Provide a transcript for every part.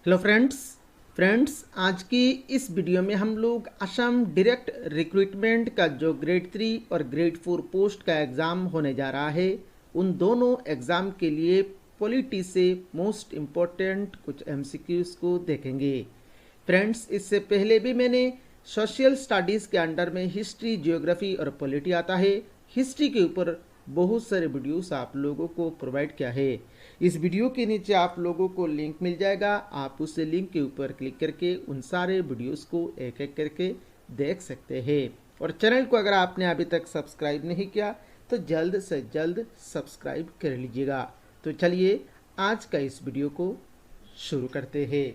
Hello friends आज की इस वीडियो में हम लोग असम डायरेक्ट रिक्रूटमेंट का जो ग्रेड 3 और ग्रेड 4 पोस्ट का एग्ज़ाम होने जा रहा है उन दोनों एग्ज़ाम के लिए पॉलिटी से मोस्ट इम्पोर्टेंट कुछ एमसीक्यूज को देखेंगे। फ्रेंड्स, इससे पहले भी मैंने सोशल स्टडीज़ के अंडर में हिस्ट्री, जियोग्राफी और पॉलिटी आता है, हिस्ट्री के ऊपर बहुत सारे वीडियोस आप लोगों को प्रोवाइड किया है। इस वीडियो के नीचे आप लोगों को लिंक मिल जाएगा, आप उस लिंक के ऊपर क्लिक करके उन सारे वीडियोस को एक एक करके देख सकते हैं। और चैनल को अगर आपने अभी तक सब्सक्राइब नहीं किया तो जल्द से जल्द सब्सक्राइब कर लीजिएगा। तो चलिए आज का इस वीडियो को शुरू करते हैं।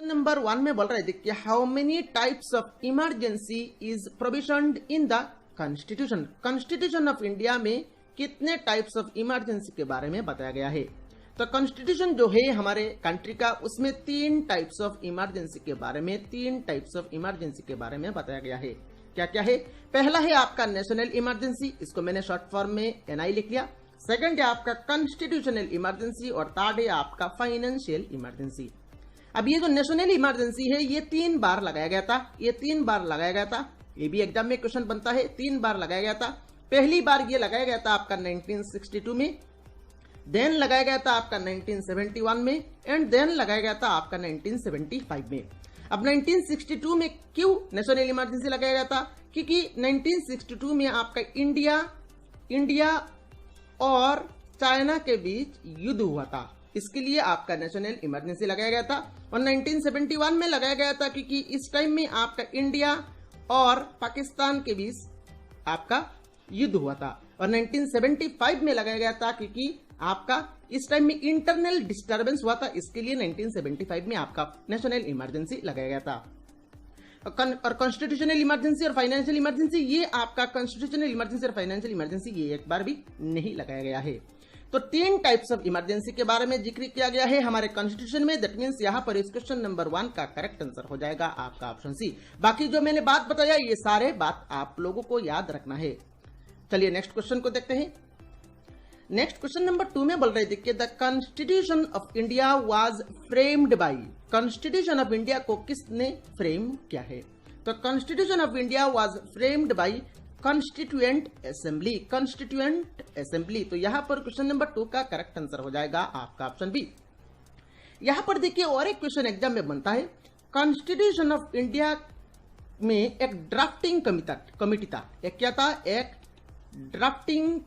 नंबर 1 में बोल रहे थे कि how many types of emergency is provisioned in the constitution of India में कितने टाइप्स ऑफ इमरजेंसी के बारे में बताया गया है। तो कॉन्स्टिट्यूशन जो है हमारे कंट्री का, उसमें 3 टाइप्स ऑफ इमरजेंसी के बारे में बताया गया है। क्या क्या है? पहला है आपका नेशनल इमरजेंसी, इसको मैंने शॉर्ट फॉर्म में एनआई लिख लिया। सेकंड है आपका कॉन्स्टिट्यूशनल इमरजेंसी और थर्ड है आपका फाइनेंशियल इमरजेंसी। अब ये जो नेशनल इमरजेंसी है ये 3 बार लगाया गया था, ये भी एग्जाम में क्वेश्चन बनता है। 3 बार लगाया गया था। पहली बार ये लगाया गया था आपका 1962 में, देन लगाया गया था आपका 1971 में एंड देन लगाया गया था आपका 1975 में। अब 1962 में क्यों नेशनल इमरजेंसी लगाया गया था? क्योंकि 1962 में आपका इंडिया और चाइना के बीच युद्ध हुआ था, इसके लिए आपका नेशनल इमरजेंसी लगाया गया था। और 1971 में लगाया गया था क्योंकि इस टाइम में आपका इंडिया और पाकिस्तान के बीच आपका युद्ध हुआ था। और 1975 में लगाया गया था क्योंकि आपका इस टाइम में इंटरनल डिस्टरबेंस हुआ था, इसके लिए 1975 में आपका नेशनल इमरजेंसी लगाया गया था। और कॉन्स्टिट्यूशनल इमरजेंसी और फाइनेंशियल इमरजेंसी, ये आपका कॉन्स्टिट्यूशनल इमरजेंसी और फाइनेंशियल इमरजेंसी ये एक बार भी नहीं लगाया गया है। तो 3 टाइप्स ऑफ इमरजेंसी के बारे में जिक्र किया गया है हमारे कॉन्स्टिट्यूशन में। दैट मींस यहां पर इस क्वेश्चन नंबर 1 का करेक्ट आंसर हो जाएगा आपका ऑप्शन सी। बाकी जो मैंने बात बताया ये सारे बात आप लोगों को याद रखना है। चलिए नेक्स्ट क्वेश्चन को देखते हैं। नेक्स्ट क्वेश्चन नंबर 2 में बोल रहे थे कि the constitution of India was framed bye, constitution of India को किसने फ्रेम किया है? तो constitution of India was framed bye constituent assembly. तो यहां पर क्वेश्चन नंबर 2 का करेक्ट आंसर हो जाएगा आपका ऑप्शन बी। यहां पर देखिए और एक क्वेश्चन एग्जाम में बनता है, कॉन्स्टिट्यूशन ऑफ इंडिया में एक ड्राफ्टिंग कमिटी था। एक क्या था? एक ड्राफ्टिंग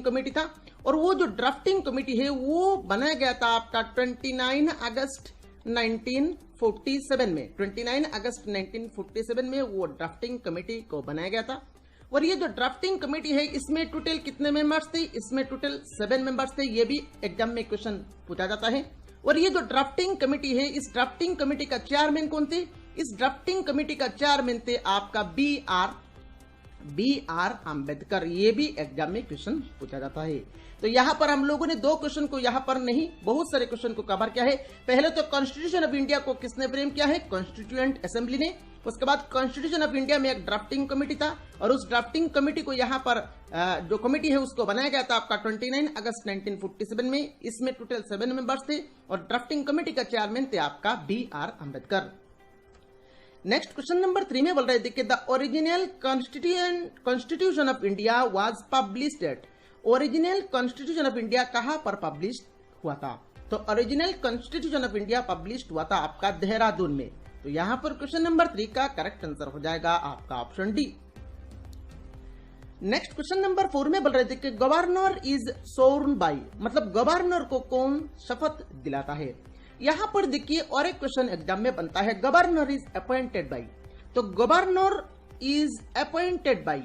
कमेटी था। और वो जो ड्राफ्टिंग कमेटी है वो बनाया गया था आपका 29 अगस्त 1947 में। 29 अगस्त 1947 में वो ड्राफ्टिंग कमेटी को बनाया गया था। और ये जो ड्राफ्टिंग कमेटी है इसमें टोटल कितने मेंबर्स थे? इसमें टोटल 7 मेंबर्स थे। ये भी एग्जाम में क्वेश्चन पूछा जाता है। और ये जो ड्राफ्टिंग कमेटी है, इस ड्राफ्टिंग कमेटी का चेयरमैन कौन थे? इस ड्राफ्टिंग कमेटी का चेयरमैन थे आपका बी आर अम्बेडकर। ये भी एग्जाम में क्वेश्चन पूछा जाता है। तो यहां पर हम लोगों ने 2 क्वेश्चन को यहां पर नहीं, बहुत सारे क्वेश्चन को कवर किया है। पहले तो कॉन्स्टिट्यूशन ऑफ इंडिया को किसने फ्रेम किया है? कॉन्स्टिट्यूएंट असेंबली ने। उसके बाद कॉन्स्टिट्यूशन ऑफ इंडिया में एक ड्राफ्टिंग कमेटी था और उस ड्राफ्टिंग कमेटी को यहां पर जो कमेटी है उसको बनाया गया था आपका 29 अगस्त 1947 में। इसमें टोटल 7 मेंबर्स थे और ड्राफ्टिंग कमेटी का चेयरमैन थे आपका B R Ambedkar. Next question number 3 में बोल रहे थे कि the original constitution of India was published at, original constitution of India कहां पर पब्लिश हुआ था? तो original constitution of India publish हुआ था आपका देहरादून में। तो यहां पर क्वेश्चन नंबर 3 का करेक्ट आंसर हो जाएगा आपका option D. Next question number 4 में बोल रहे थे कि गवर्नर इज सोर्न बाय, मतलब गवर्नर को कौन शपथ दिलाता है? यहां पर देखिए और एक क्वेश्चन एग्जाम में बनता है, गवर्नर इज अपॉइंटेड बाय। तो governor is appointed by,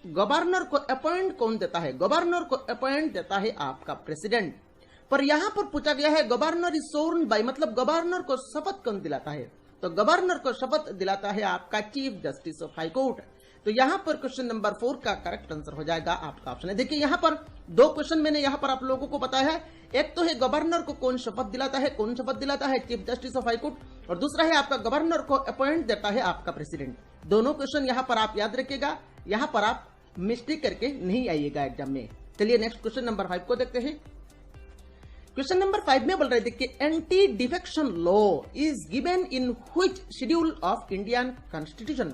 governor को अपॉइंट कौन देता है? गवर्नर को अपॉइंट देता है आपका प्रेसिडेंट। पर यहां पर पूछा गया है गवर्नर इज सोर्न बाय, मतलब गवर्नर को शपथ कौन दिलाता है? तो गवर्नर को शपथ दिलाता है आपका chief justice of high court. तो यहां पर क्वेश्चन नंबर 4 का करेक्ट आंसर हो जाएगा आपका ऑप्शन है। देखिए यहां पर 2 क्वेश्चन मैंने यहां पर आप लोगों को बताया है। एक तो है गवर्नर को कौन शपथ दिलाता है, chief justice of high court, और दूसरा है आपका गवर्नर को अपॉइंट देता है आपका प्रेसिडेंट। दोनों क्वेश्चन यहां पर आप याद रखिएगा, यहां पर आप मिस्टेक करके नहीं आइएगा एग्जाम में। चलिए नेक्स्ट क्वेश्चन नंबर 5 को देखते हैं। क्वेश्चन नंबर 5 में बोल रहे थे कि anti defection law is given in which schedule of Indian constitution.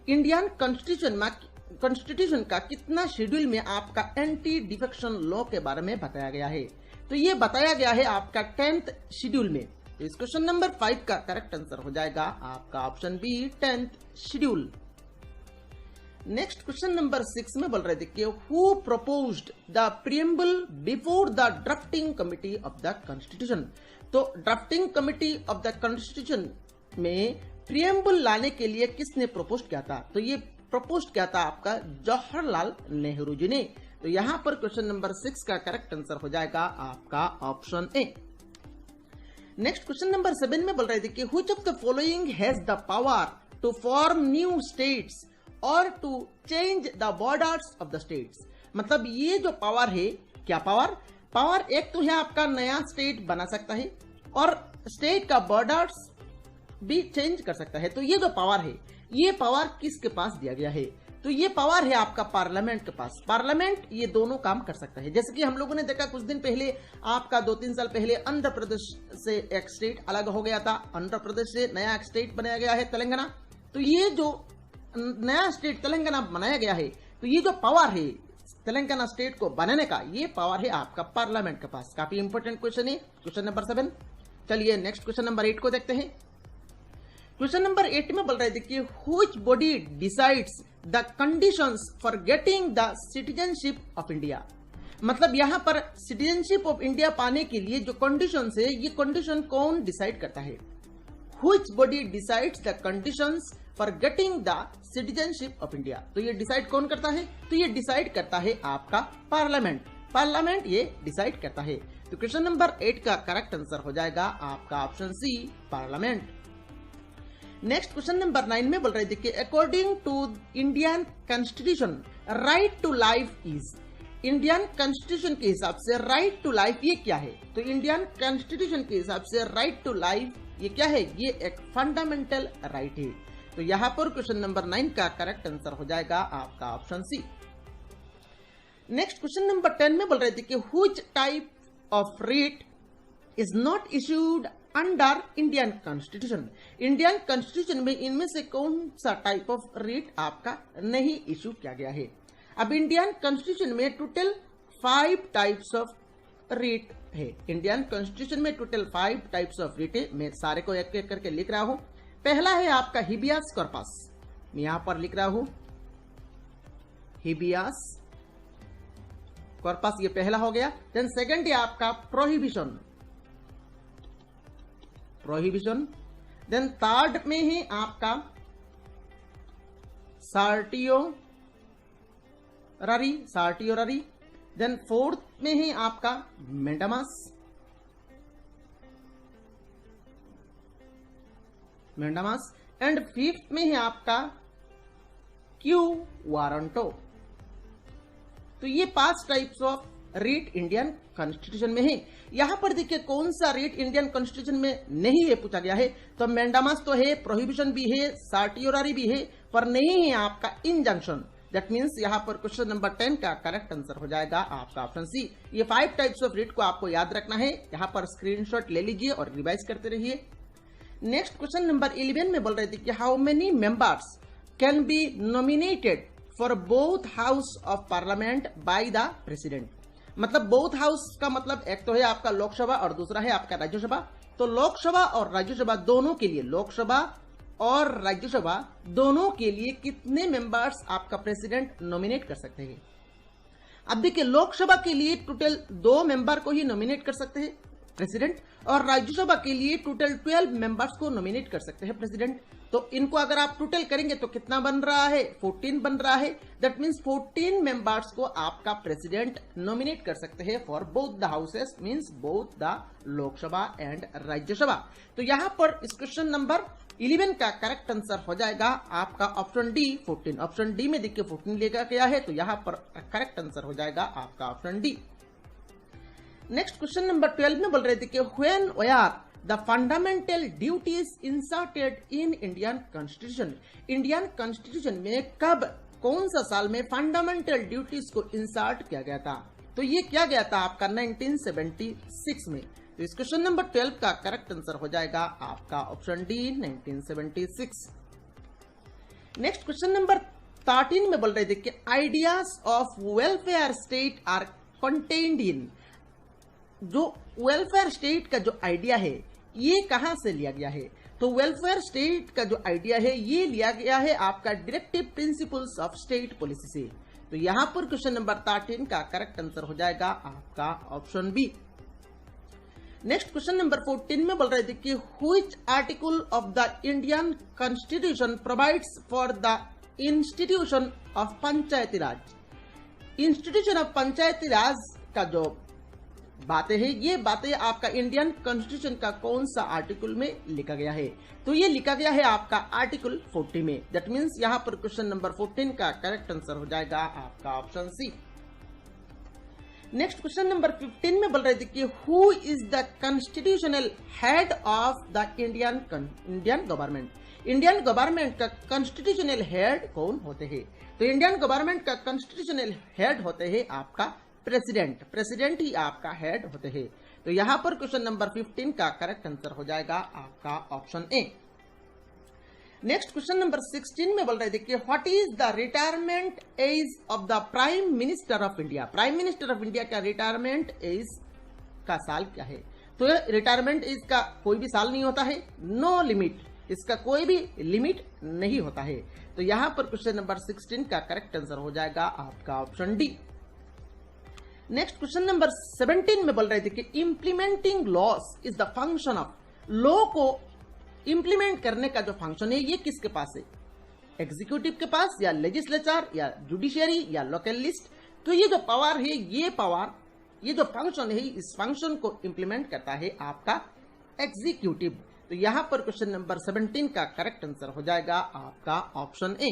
Indian constitution का कितना शेड्यूल में आपका एंटी डिफेक्शन लॉ के बारे में बताया गया है? तो ये बताया गया है आपका 10th शेड्यूल में। तो इस क्वेश्चन नंबर 5 का करेक्ट आंसर हो जाएगा आपका option B 10th schedule. Next question number 6 में बोल रहे थे कि who proposed the preamble before the drafting committee of the constitution. तो drafting committee of the constitution में प्रीएम्बल लाने के लिए किसने प्रपोज किया था? तो ये प्रपोज किया था आपका जवाहरलाल नेहरू जी ने। तो यहां पर क्वेश्चन नंबर 6 का करेक्ट आंसर हो जाएगा आपका option A. Next question number 7 में बोल रहे थे कि which of the following has the power to form new states और to change the borders of the states. मतलब ये जो पावर है, क्या पावर एक तो है आपका नया स्टेट बना सकता है और स्टेट का बॉर्डर्स भी चेंज कर सकता है। तो ये जो पावर है, ये पावर किसके पास दिया गया है? तो ये पावर है आपका पार्लियामेंट के पास। पार्लियामेंट ये दोनों काम कर सकता है। जैसे कि हम लोगों ने देखा कुछ दिन पहले, आपका 2-3 साल पहले आंध्र प्रदेश से एक स्टेट अलग हो गया था। आंध्र प्रदेश से नया एक स्टेट बनाया गया है तेलंगाना। तो ये जो नया स्टेट तेलंगाना बनाया गया है, तो ये जो पावर है तेलंगाना स्टेट को बनाने का, ये पावर है आपका पार्लियामेंट के पास। काफी इंपॉर्टेंट क्वेश्चन है क्वेश्चन नंबर 7। चलिए नेक्स्ट क्वेश्चन नंबर 8 को देखते हैं। क्वेश्चन नंबर 8 में बोल रहे थे कि which body decides the conditions for getting the citizenship of India. मतलब यहां पर सिटीजनशिप ऑफ इंडिया पाने के लिए जो कंडीशंस है, ये कंडीशन कौन डिसाइड करता है? Which body decides the conditions for getting the citizenship of India. तो ये डिसाइड कौन करता है? तो ये डिसाइड करता है आपका पार्लियामेंट ये डिसाइड करता है। तो क्वेश्चन नंबर 8 का करेक्ट आंसर हो जाएगा आपका option C parliament. Next question number 9 में बोल रहे थे कि according to Indian constitution right to life is. Indian constitution के हिसाब से राइट टू लाइफ ये क्या है? तो इंडियन कॉन्स्टिट्यूशन के हिसाब से राइट टू लाइफ ये क्या है? ये एक फंडामेंटल राइट है। तो यहां पर क्वेश्चन नंबर 9 का करेक्ट आंसर हो जाएगा आपका option C. Next question number 10 में बोल रहे थे कि which type of writ is not issued under Indian constitution. Indian constitution में इनमें से कौन सा टाइप ऑफ रिट आपका नहीं इश्यू किया गया है? अब इंडियन कॉन्स्टिट्यूशन में टोटल 5 टाइप्स ऑफ रिट है। इंडियन कॉन्स्टिट्यूशन में टोटल 5 टाइप्स ऑफ रिट है। मैं सारे को एक एक करके लिख रहा हूं। पहला है आपका हिबियस कॉर्पस, मैं यहां पर लिख रहा हूं हिबियस कॉर्पस, ये पहला हो गया। देन सेकंड है आपका प्रोहिबिशन। देन थर्ड में है आपका सर्टियोररी। देन फोर्थ में है आपका मेंडामस। एंड फिफ्थ में है आपका क्यू वारंटो। तो ये 5 types of rate Indian constitution में है। यहां पर देखिए कौन सा रेट इंडियन कॉन्स्टिट्यूशन में नहीं है पूछा गया है। तो मेंडामस तो है, प्रोहिबिशन भी है, सर्टियोररी भी है, पर नहीं है आपका इंजंक्शन। दैट मीन्स यहां पर क्वेश्चन नंबर 10 का करेक्ट आंसर हो जाएगा आपका ऑप्शन सी। ये 5 टाइप्स ऑफ रेट को आपको याद रखना है। यहां पर स्क्रीनशॉट ले लीजिए और रिवाइज करते रहिए। नेक्स्ट क्वेश्चन नंबर 11 में बोल रहे थे कि how many members can be nominated for both house of parliament by the president. मतलब बोथ हाउस का मतलब एक तो है आपका लोकसभा और दूसरा है आपका राज्यसभा। तो लोकसभा और राज्यसभा दोनों के लिए, लोकसभा और राज्यसभा दोनों के लिए कितने मेंबर्स आपका प्रेसिडेंट नॉमिनेट कर सकते हैं? अब देखिए लोकसभा के लिए टोटल 2 मेंबर को ही नॉमिनेट कर सकते हैं प्रेसिडेंट, और राज्यसभा के लिए टोटल 12 मेंबर्स को नॉमिनेट कर सकते हैं प्रेसिडेंट। तो इनको अगर आप टोटल करेंगे तो कितना बन रहा है? 14 बन रहा है। दैट मीन्स 14 मेंबर्स को आपका प्रेसिडेंट नॉमिनेट कर सकते हैं for both the houses, means both the Lok Sabha and Rajya Sabha. तो यहां पर इस क्वेश्चन नंबर 11 का करेक्ट आंसर हो जाएगा आपका ऑप्शन डी 14। ऑप्शन डी में देखिए 14 लिखा गया है, तो यहां पर करेक्ट आंसर हो जाएगा आपका option D. Next question number 12 में बोल रहे थे कि when were the fundamental duties inserted in Indian constitution. Indian constitution में कब, कौन सा साल में फंडामेंटल ड्यूटीज को इंसर्ट किया गया था? तो ये क्या गया था आपका 1976 में। तो इस क्वेश्चन नंबर 12 का करेक्ट आंसर हो जाएगा आपका option D 1976। Next question number 13 में बोल रहे थे कि ideas of welfare state are contained in. जो वेलफेयर स्टेट का जो आइडिया है ये कहां से लिया गया है। तो वेलफेयर स्टेट का जो आइडिया है ये लिया गया है आपका directive principles of state policy से। तो यहां पर क्वेश्चन नंबर 13 का करेक्ट आंसर हो जाएगा आपका option B. Next question number 14 में बोल रहे थे कि which article of the Indian constitution provides for the institution of panchayati raj. Institution of panchayati raj का जो बातें हैं ये बातें आपका इंडियन कॉन्स्टिट्यूशन का कौन सा आर्टिकल में लिखा गया है। तो ये लिखा गया है आपका आर्टिकल 40 में। दैट मीन्स यहां पर क्वेश्चन नंबर 14 का करेक्ट आंसर हो जाएगा आपका option C. Next question number 15 में बोल रहे थे कि who is the constitutional head of the Indian government. Indian government का कॉन्स्टिट्यूशनल हेड कौन होते हैं। तो इंडियन गवर्नमेंट का कॉन्स्टिट्यूशनल हेड होते हैं आपका प्रेसिडेंट। प्रेसिडेंट ही आपका हेड होते हैं। तो यहां पर क्वेश्चन नंबर 15 का करेक्ट आंसर हो जाएगा आपका option A. Next question number 16 में बोल रहे थे कि what is the retirement age of the prime minister of India. Prime minister of India का रिटायरमेंट एज का साल क्या है। तो रिटायरमेंट एज का कोई भी साल नहीं होता है, नो लिमिट, इसका कोई भी लिमिट नहीं होता है। तो यहां पर क्वेश्चन नंबर 16 का करेक्ट आंसर हो जाएगा आपका option D. Next question number 17 में बोल रहे थे कि implementing loss is the function of. Law को इंप्लीमेंट करने का जो फंक्शन है ये किसके पास है, एग्जीक्यूटिव के पास या लेजिस्लेचर या जुडिशियरी या लोकल लिस्ट। तो ये जो पावर है ये जो फंक्शन है इस फंक्शन को इंप्लीमेंट करता है आपका एग्जीक्यूटिव। तो यहां पर क्वेश्चन नंबर 17 का करेक्ट आंसर हो जाएगा आपका option A.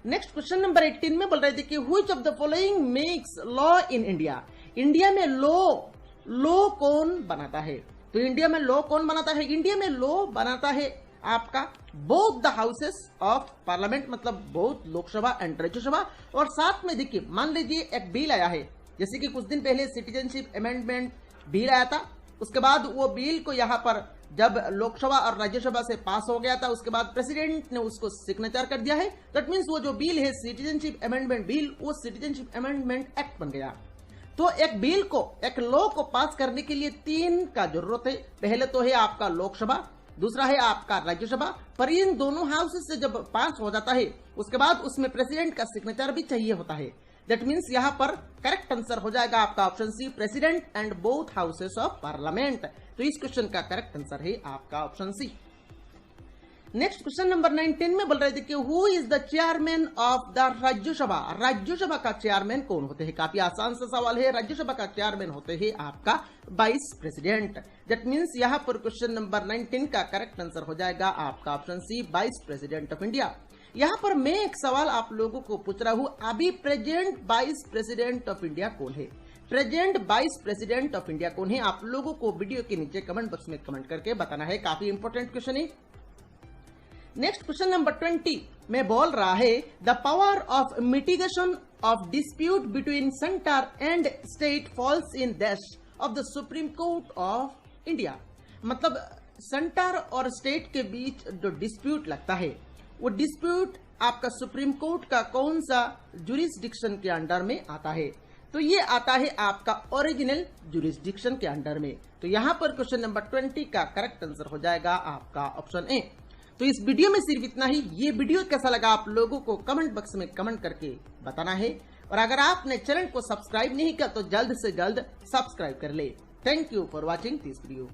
Next question number 18 में बोल रहे थे कि which of the following makes law in India. India में लॉ कौन बनाता है। तो इंडिया में लॉ कौन बनाता है। इंडिया में लॉ बनाता है आपका both the houses of parliament, मतलब बोथ लोकसभा एंड राज्यसभा। और साथ में देखिए मान लीजिए एक बिल आया है, जैसे कि कुछ दिन पहले सिटीजनशिप अमेंडमेंट बिल आया था। उसके बाद वो बिल को यहाँ पर जब लोकसभा और राज्यसभा से पास हो गया था उसके बाद प्रेसिडेंट ने उसको सिग्नेचर कर दिया है। दैट मीन्स वो जो बिल है सिटीजनशिप अमेंडमेंट बिल वो सिटीजनशिप अमेंडमेंट एक्ट बन गया। तो एक बिल को एक लॉ को पास करने के लिए 3 का जरूरत है। पहले तो है आपका लोकसभा, दूसरा है आपका राज्यसभा। पर इन दोनों हाउसेस से जब पास हो जाता है उसके बाद उसमें प्रेसिडेंट का सिग्नेचर भी चाहिए होता है। दैट मीन्स यहाँ पर करेक्ट आंसर हो जाएगा आपका option C, president and both houses of parliament. तो इस क्वेश्चन का करेक्ट आंसर है आपका option C. Next question number 19 में बोल रहे थे कि who is the chairman of the Rajya Sabha. Rajya Sabha का चेयरमैन कौन होते हैं। काफी आसान सा सवाल है। राज्यसभा का चेयरमैन होते हैं आपका वाइस प्रेसिडेंट। दैट मीन्स यहाँ पर क्वेश्चन नंबर 19 का करेक्ट आंसर हो जाएगा आपका option C, vice president of India. यहाँ पर मैं एक सवाल आप लोगों को पूछ रहा हूं, अभी present vice president of India कौन है। Present vice president of India कौन है आप लोगों को वीडियो के नीचे कमेंट बॉक्स में कमेंट करके बताना है। काफी इंपॉर्टेंट क्वेश्चन है। नेक्स्ट क्वेश्चन नंबर 20 में बोल रहा है the power of mitigation of dispute between centre and state falls in that of the supreme court of India. मतलब सेंटर और स्टेट के बीच जो डिस्प्यूट लगता है वो डिस्प्यूट आपका सुप्रीम कोर्ट का कौन सा जुरिस्डिक्शन के अंडर में आता है। तो ये आता है आपका ओरिजिनल जुरिस्डिक्शन के अंडर में। तो यहां पर क्वेश्चन नंबर 20 का करेक्ट आंसर हो जाएगा आपका ऑप्शन ए। तो इस वीडियो में सिर्फ इतना ही। ये वीडियो कैसा लगा आप लोगों को कमेंट बॉक्स में कमेंट करके बताना है। और अगर आपने चैनल को सब्सक्राइब नहीं किया तो जल्द से जल्द सब्सक्राइब कर ले। Thank you for watching this video.